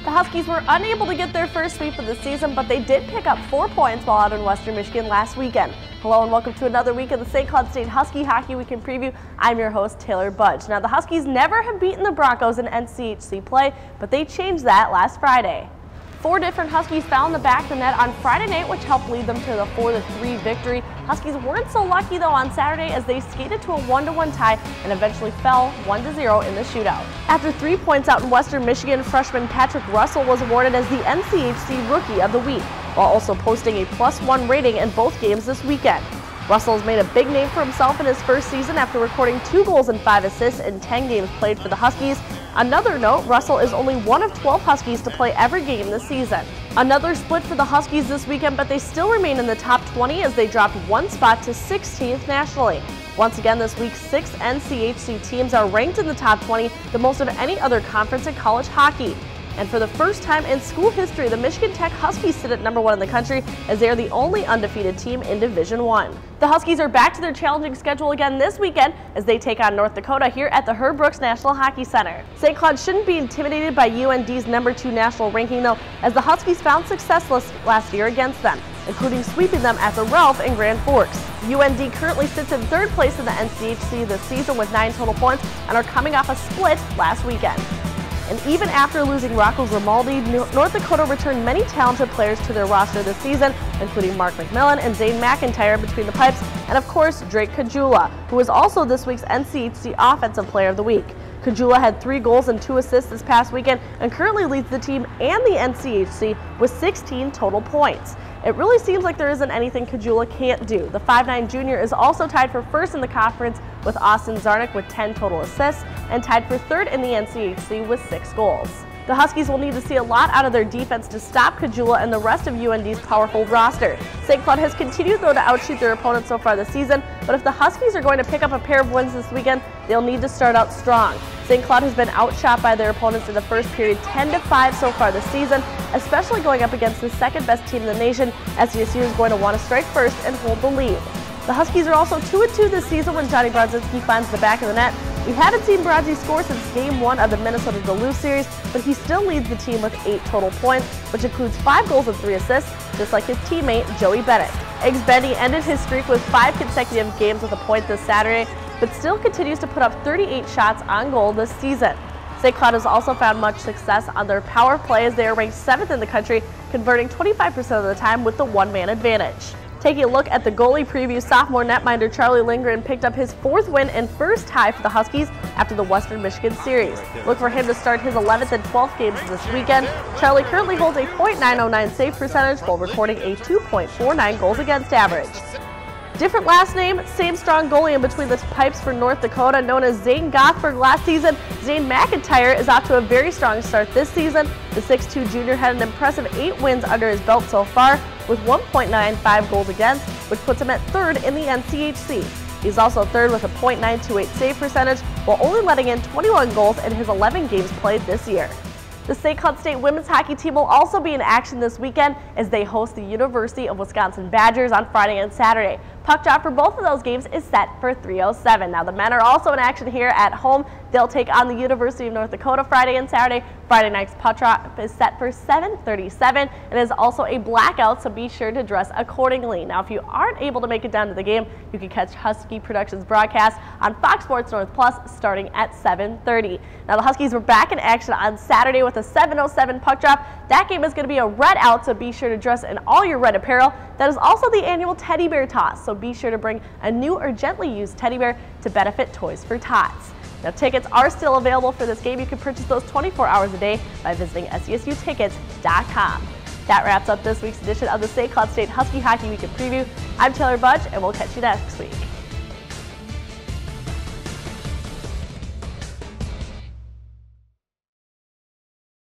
The Huskies were unable to get their first sweep of the season, but they did pick up 4 points while out in Western Michigan last weekend. Hello and welcome to another week of the St. Cloud State Husky Hockey Weekend Preview. I'm your host, Taylor Budge. Now, the Huskies never have beaten the Broncos in NCHC play, but they changed that last Friday. 4 different Huskies found the back of the net on Friday night, which helped lead them to the 4-3 victory. Huskies weren't so lucky, though, on Saturday as they skated to a 1-1 tie and eventually fell 1-0 in the shootout. After 3 points out in Western Michigan, freshman Patrick Russell was awarded as the NCHC Rookie of the Week, while also posting a +1 rating in both games this weekend. Russell has made a big name for himself in his first season after recording 2 goals and 5 assists in 10 games played for the Huskies. Another note, Russell is only one of 12 Huskies to play every game this season. Another split for the Huskies this weekend, but they still remain in the top 20 as they dropped 1 spot to 16th nationally. Once again this week, 6 NCHC teams are ranked in the top 20, the most of any other conference in college hockey. And for the first time in school history, the Michigan Tech Huskies sit at #1 in the country as they are the only undefeated team in Division I. The Huskies are back to their challenging schedule again this weekend as they take on North Dakota here at the Herb Brooks National Hockey Center. St. Cloud shouldn't be intimidated by UND's #2 national ranking, though, as the Huskies found success last year against them, including sweeping them at the Ralph in Grand Forks. UND currently sits in 3rd place in the NCHC this season with 9 total points and are coming off a split last weekend. And even after losing Rocco Grimaldi, North Dakota returned many talented players to their roster this season, including Mark McMillan and Zane McIntyre between the pipes, and of course Drake Kajula, who was also this week's NCHC Offensive Player of the Week. Kajula had 3 goals and 2 assists this past weekend and currently leads the team and the NCHC with 16 total points. It really seems like there isn't anything Kajula can't do. The 5'9" junior is also tied for 1st in the conference with Austin Zarnik with 10 total assists and tied for 3rd in the NCHC with 6 goals. The Huskies will need to see a lot out of their defense to stop Kajula and the rest of UND's powerful roster. St. Cloud has continued, though, to outshoot their opponents so far this season, but if the Huskies are going to pick up a pair of wins this weekend, they'll need to start out strong. St. Cloud has been outshot by their opponents in the first period 10-5 so far this season, especially going up against the 2nd best team in the nation. SDSU is going to want to strike first and hold the lead. The Huskies are also 2-2 this season when Johnny Brodzinski finds the back of the net. We haven't seen Brodzy score since Game 1 of the Minnesota Duluth series, but he still leads the team with 8 total points, which includes 5 goals and 3 assists, just like his teammate Joey Bennett. Eggs Bendy ended his streak with 5 consecutive games with a point this Saturday, but still continues to put up 38 shots on goal this season. St. Cloud has also found much success on their power play as they are ranked 7th in the country, converting 25% of the time with the 1-man advantage. Taking a look at the goalie preview, sophomore netminder Charlie Lindgren picked up his 4th win and 1st tie for the Huskies after the Western Michigan series. Look for him to start his 11th and 12th games this weekend. Charlie currently holds a .909 save percentage while recording a 2.49 goals against average. Different last name, same strong goalie in between the pipes for North Dakota, known as Zane Gothberg last season. Zane McIntyre is off to a very strong start this season. The 6'2" junior had an impressive 8 wins under his belt so far, with 1.95 goals against, which puts him at 3rd in the NCHC. He's also 3rd with a .928 save percentage, while only letting in 21 goals in his 11 games played this year. The St. Cloud State women's hockey team will also be in action this weekend as they host the University of Wisconsin Badgers on Friday and Saturday. Puck drop for both of those games is set for 3:07. Now the men are also in action here at home. They'll take on the University of North Dakota Friday and Saturday. Friday night's puck drop is set for 7:37 and is also a blackout, so be sure to dress accordingly. Now if you aren't able to make it down to the game, you can catch Husky Productions broadcast on Fox Sports North Plus starting at 7:30. Now the Huskies were back in action on Saturday with a 7:07 puck drop. That game is going to be a red out, so be sure to dress in all your red apparel. That is also the annual teddy bear toss, so be sure to bring a new or gently used teddy bear to benefit Toys for Tots. Now tickets are still available for this game. You can purchase those 24 hours a day by visiting SDSUtickets.com. That wraps up this week's edition of the St. Cloud State Husky Hockey Weekend Preview. I'm Taylor Budge, and we'll catch you next week.